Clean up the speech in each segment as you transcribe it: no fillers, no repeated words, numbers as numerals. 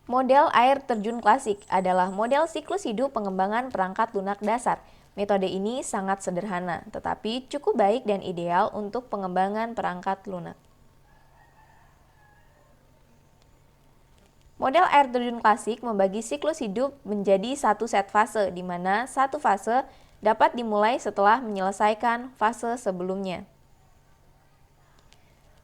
Model air terjun klasik adalah model siklus hidup pengembangan perangkat lunak dasar. Metode ini sangat sederhana, tetapi cukup baik dan ideal untuk pengembangan perangkat lunak. Model air terjun klasik membagi siklus hidup menjadi satu set fase, di mana satu fase dapat dimulai setelah menyelesaikan fase sebelumnya.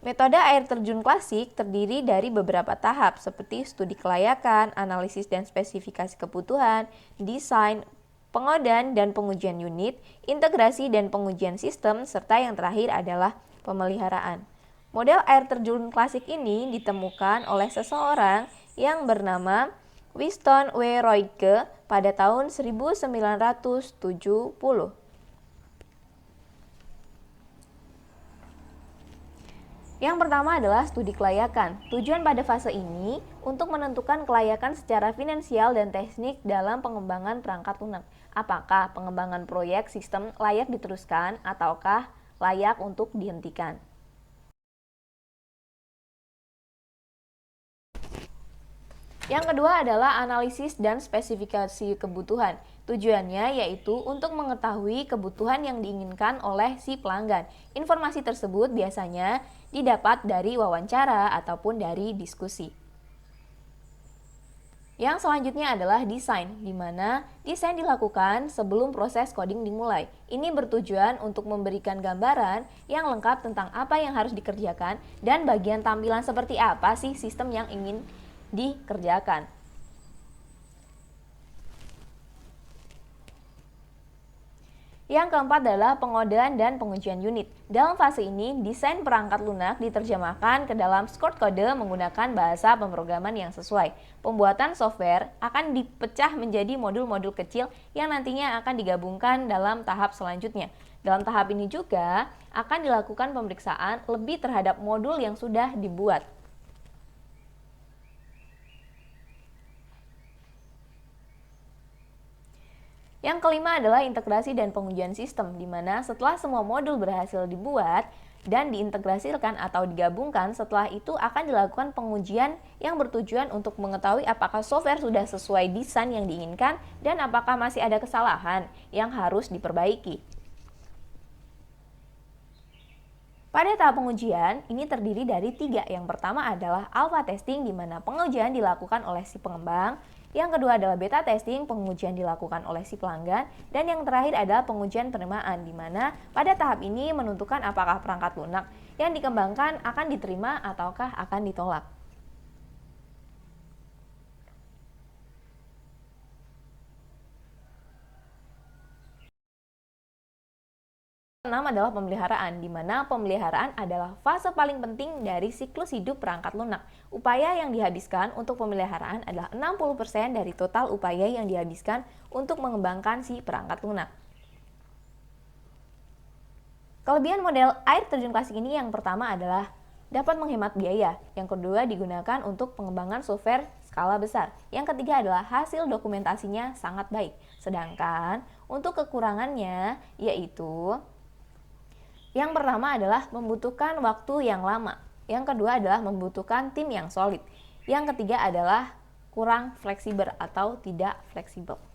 Metode air terjun klasik terdiri dari beberapa tahap seperti studi kelayakan, analisis dan spesifikasi kebutuhan, desain, pengodan dan pengujian unit, integrasi dan pengujian sistem, serta yang terakhir adalah pemeliharaan. Model air terjun klasik ini ditemukan oleh seseorang yang bernama Winston W. Royke pada tahun 1970. Yang pertama adalah studi kelayakan. Tujuan pada fase ini untuk menentukan kelayakan secara finansial dan teknik dalam pengembangan perangkat lunak. Apakah pengembangan proyek sistem layak diteruskan ataukah layak untuk dihentikan. Yang kedua adalah analisis dan spesifikasi kebutuhan. Tujuannya yaitu untuk mengetahui kebutuhan yang diinginkan oleh si pelanggan. Informasi tersebut biasanya didapat dari wawancara ataupun dari diskusi. Yang selanjutnya adalah desain, di mana desain dilakukan sebelum proses coding dimulai. Ini bertujuan untuk memberikan gambaran yang lengkap tentang apa yang harus dikerjakan dan bagian tampilan seperti apa sih sistem yang ingin dikerjakan. Yang keempat adalah pengodaan dan pengujian unit. Dalam fase ini, desain perangkat lunak diterjemahkan ke dalam short kode menggunakan bahasa pemrograman yang sesuai. Pembuatan software akan dipecah menjadi modul-modul kecil yang nantinya akan digabungkan dalam tahap selanjutnya. Dalam tahap ini juga akan dilakukan pemeriksaan lebih terhadap modul yang sudah dibuat. Yang kelima adalah integrasi dan pengujian sistem, di mana setelah semua modul berhasil dibuat dan diintegrasikan atau digabungkan, setelah itu akan dilakukan pengujian yang bertujuan untuk mengetahui apakah software sudah sesuai desain yang diinginkan dan apakah masih ada kesalahan yang harus diperbaiki. Pada tahap pengujian, ini terdiri dari 3. Yang pertama adalah alpha testing, di mana pengujian dilakukan oleh si pengembang. Yang kedua adalah beta testing, pengujian dilakukan oleh si pelanggan. Dan yang terakhir adalah pengujian penerimaan, di mana pada tahap ini menentukan apakah perangkat lunak yang dikembangkan akan diterima ataukah akan ditolak. Keenam adalah pemeliharaan, di mana pemeliharaan adalah fase paling penting dari siklus hidup perangkat lunak. Upaya yang dihabiskan untuk pemeliharaan adalah 60% dari total upaya yang dihabiskan untuk mengembangkan si perangkat lunak. Kelebihan model air terjun klasik ini yang pertama adalah dapat menghemat biaya. Yang kedua digunakan untuk pengembangan software skala besar. Yang ketiga adalah hasil dokumentasinya sangat baik. Sedangkan untuk kekurangannya yaitu yang pertama adalah membutuhkan waktu yang lama. Yang kedua adalah membutuhkan tim yang solid. Yang ketiga adalah kurang fleksibel atau tidak fleksibel.